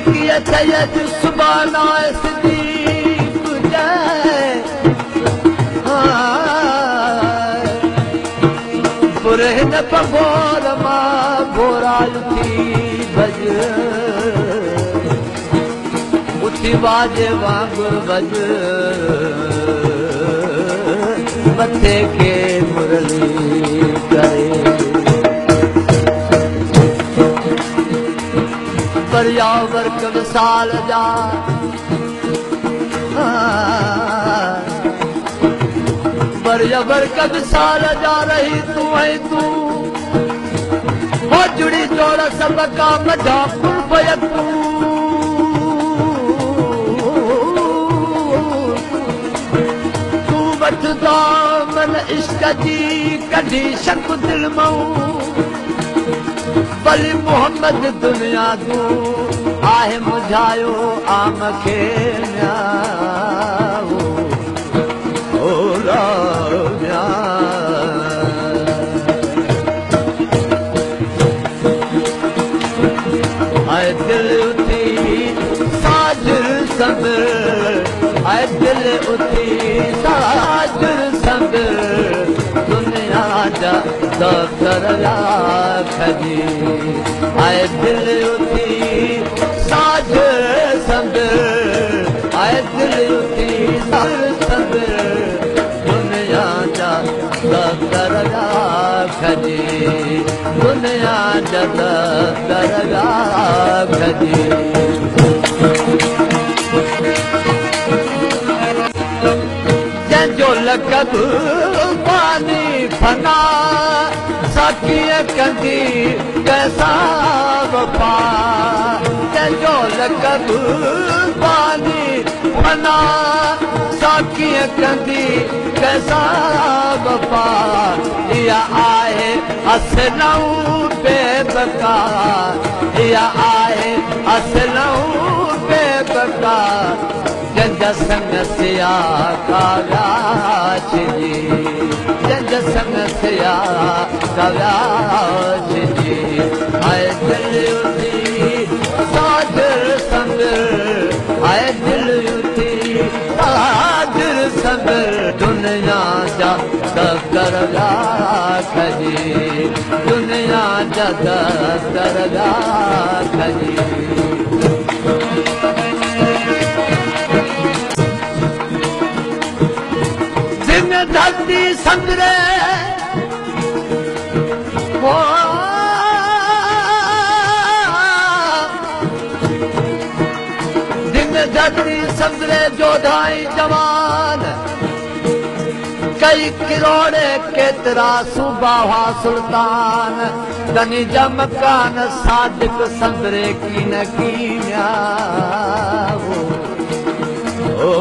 तकिया सैयद सुबाना सिद्दीक जय पुरहन पगोर मां भोराल थी भज उठी बाजे वांगुर भज मथे के मुरली करे बरियावर कब साल जा बरियावर कब साल जा रही तू है तू हो जुड़ी जोड़ सब का मजा कुल तू तू वठदा मन इश्क जी कढी शक दिल मऊं बली मोहम्मद दुनिया तू आहे मुझायो आम खे न्याओ ओ राजा आए दिल उठी साजिर संदर आए दिल उठी साजिर संदर दुनिया जा दफ्तर खजी आए दिल उठी साजिर संदर आए दिल उठी साजिर संदर दुनिया जा दफ्तर खजी दुनिया जा दफ्तर खजी जंहिंजो लक़ब पानी फना साकीअ कंदी कैसा वफ़ा जंहिंजो लक़ब पानी फना साकीअ कंदी कैसा वफ़ा इहा आहे असलऊं बेबका इहा आहे असलऊं बेबका जंज संग सिया काव्या छिजी जंज संग सिया काव्या छिजी आए दिल उठी साजिर संदर आए दिल उठी साजिर संदर दुनिया जा दफ्तर खजी दुनिया जा दफ्तर खजी धरती संदरे दिन धरती संदरे जोधाई जवान कई किरोड़े केतरा सूबा हुआ सुल्तान दनी जमकान सादिक संदरे की न कीन्या ओ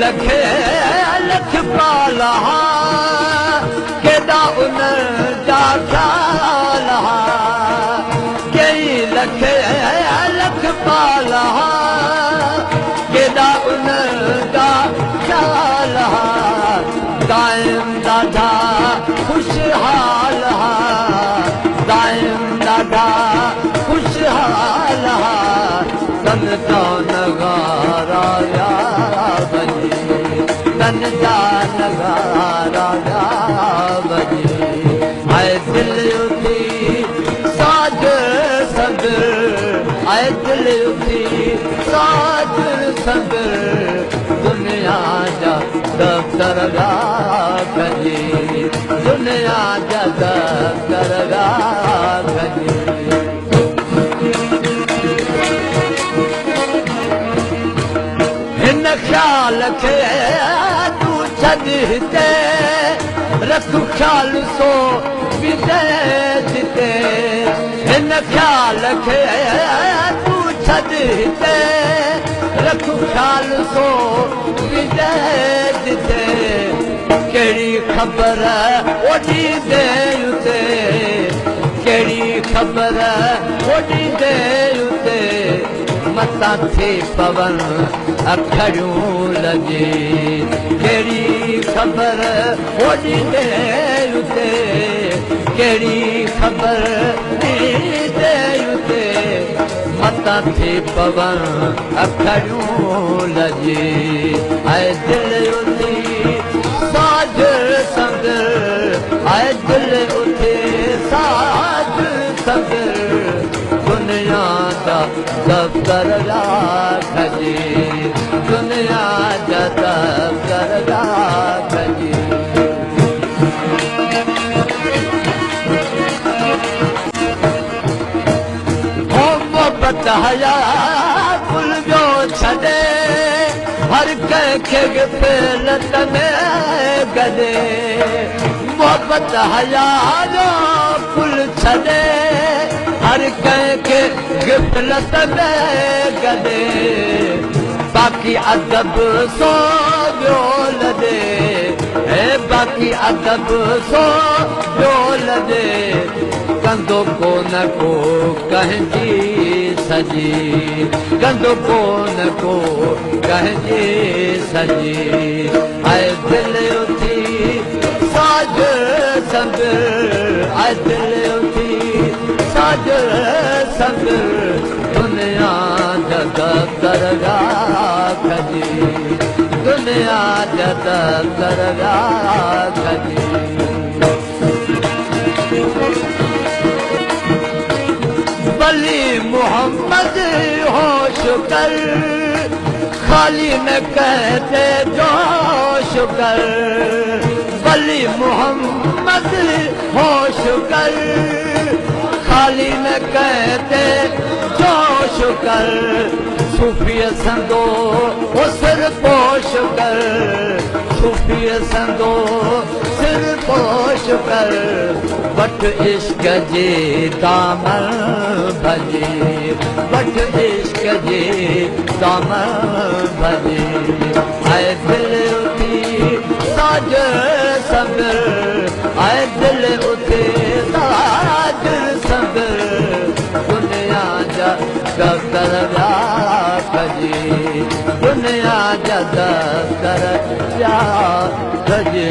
लखे लख पाला केॾा उन जा ख़्याल कई लखे लख पाला केॾा उन जा ख़्याल दाइम ॾाढा ख़ुशहाल दाइम ॾाढा ख़ुशहाल तन कौन गारा तन जा नगारा बजे आए दिल उठी साजिर संदर आए दिल उठी साजिर संदर दुनिया जा दफ्तर खजी दुनिया जा दफ्तर खजी हिन ख़्याल खे हिते रख ख़्याल सो विदेश ते हिन ख़्याल खे तूं छॾ हिते रख ख़्याल सो विदेश ते कहिड़ी ख़बर ओॾी दे उते कहिड़ी ख़बर ओॾी दे उते मतां थी पवन अखरियूं लॻे कहिड़ी ख़बर होॾी देर उते कहिड़ी ख़बर देर उते मतां थी पवन अखरियूं लॻे ऐं दिलि उथी साज संग ऐं दिलि उथे साज संग दुनिया जा दफ़्तर राखजे दुनिया जा दफ़्तर राखजे मोहब्बत हया पुल जो छॾे हर कंहिंखे गिफ़लत में गॾे मोहब्बत हया जो पुल छॾे हर कंहिंखे गिफ़लत में गॾे बाक़ी अदब सो ॿियो लॾे बाक़ी अदब सो ॿियो लॾे कंदो कोन को कंहिंजी सजी कंदो कोन को कंहिंजी सजी ऐं दिलि उथी साज संग ऐं दिलि उथी साज संग दुनिया जा दफ़्तर राखजे दुनिया जा दफ़्तर राखजे वली मोहम्मद होश कर खाली में कहते जोश कर वली मोहम्मद होश कर खाली में कहते जोश कर सूफी संदो वो सिर पोश कर सूफी संदो सिर पोश कर वट इश्क जे दामन भजे वट इश्क जे दामन भजे ऐं दिलि उथी साज संग ऐं दिलि उथे साज संग दुनिया जा दफ़्तर राखजे दुनिया जा दफ़्तर राखजे